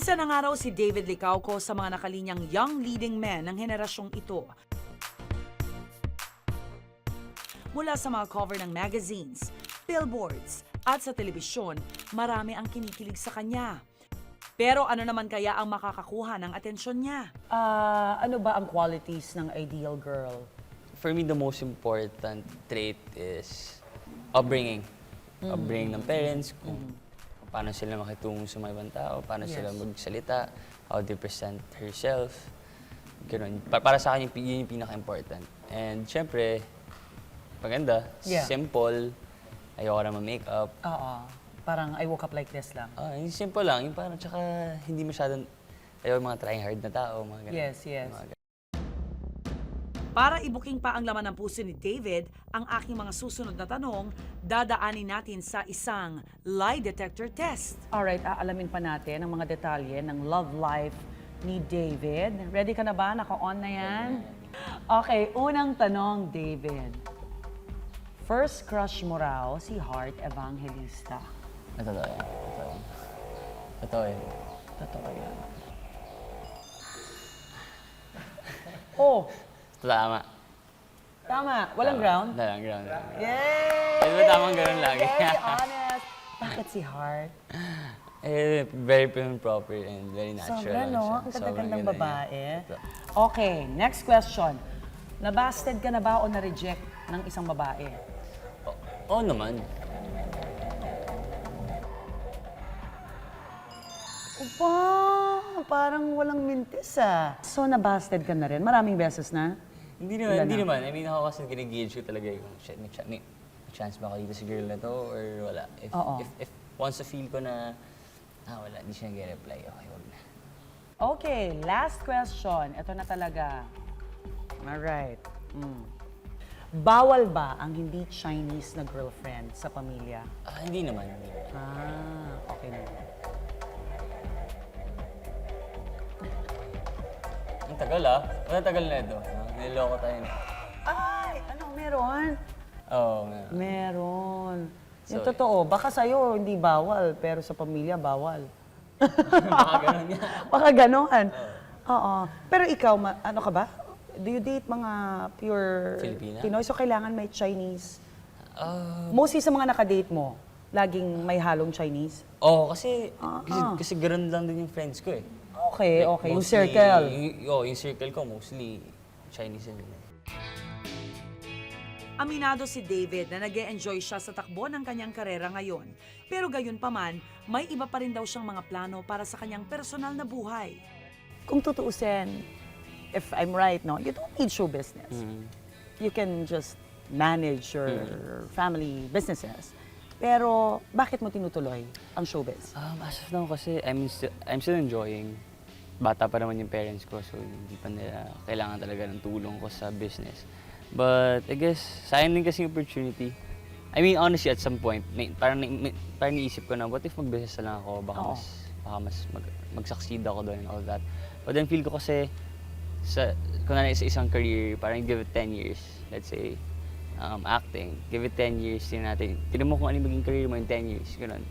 Isa na nga raw si David Licauco sa mga nakalinyang young leading men ng henerasyong ito. Mula sa mga cover ng magazines, billboards, at sa telebisyon, marami ang kinikilig sa kanya. Pero ano naman kaya ang makakakuha ng atensyon niya? Ano ba ang qualities ng ideal girl? For me, the most important trait is upbringing. Upbringing ng parents, kung paano sila makitungo sa mga ibang tao, paano sila magsalita, how they present herself. Ganun. Para sa akin, yun yung pinaka-important. And syempre, maganda, simple, ayoko na ma-makeup. Oo. Parang I woke up like this lang. Yung simple lang, yung parang tsaka hindi masyadong, ayaw mga trying hard na tao, mga ganun. Yes, yes. Mga ganun. Para ibuking pa ang laman ng puso ni David, ang aking mga susunod na tanong, dadaanin natin sa isang lie detector test. Alright, aalamin pa natin ang mga detalye ng love life ni David. Ready ka na ba? Naka-on na yan? Okay, unang tanong, David. First crush mo raw si Heart Evangelista. Totoo yan. Totoo yan. Totoo yan. Totoo yan. Oh, Tama. tama. Walang ground? Walang ground. Yay! Di ba tamang ganun lagi? Very honest. Bakit si Heart? Very prim and proper and very natural. Sobra, lang no? siya. Ang Sobrang ganda-gandang ganda babae. niya. Okay, next question. Nabasted ka na ba o na-reject ng isang babae? Oo naman. Opa, parang walang mintis ah. So, nabasted ka na rin? Maraming beses na? Hindi naman. I mean, ako kasi ginigauge ko talaga yung, shit, may chance ba ako dito sa girl na to or wala. If once na feel ko na, wala, hindi siya nag-reply, okay, wag na. Okay, last question. Ito na talaga. Alright. Bawal ba ang hindi Chinese na girlfriend sa pamilya? Hindi naman. Okay na. Ang tagal Ang tagal na ito. Niloloko tayo na. Ay, ano, meron? Oo, Meron. Yung So, totoo, baka sa'yo hindi bawal, pero sa pamilya bawal. baka ganun nga. Baka ganon. Oo. Pero ikaw, ano ka ba? Do you date mga pure Filipina? Pinoy? So kailangan may Chinese? Mostly sa mga nakadate mo, laging may halong Chinese? Oo, kasi ganun lang din yung friends ko eh. Okay, Like, okay. Yung mostly- circle. Yung circle ko, mostly Chinese and Aminado si David na nag-e-enjoy siya sa takbo ng kanyang karera ngayon. Pero gayon pa man, may iba pa rin daw siyang mga plano para sa kanyang personal na buhay. Kung tutuusin, if I'm right, no, you don't need show business. You can just manage your family businesses. Pero bakit mo tinutuloy ang showbiz? As of now kasi, I'm still enjoying. Bata pa naman yung parents ko, so hindi pa nila kailangan talaga ng tulong ko sa business. But I guess, sayang din kasi yung opportunity. I mean, honestly, at some point, parang naisip ko na, what if mag-business na lang ako? Baka mas mag-succeed ako doon and all that. But then feel ko kasi, kung sa isang career, parang give it 10 years, let's say, acting, give it 10 years, tingnan mo kung ano yung maging career mo in 10 years, gano'n.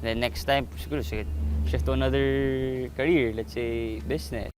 Then next time, siguro, shift to another career, let's say, business.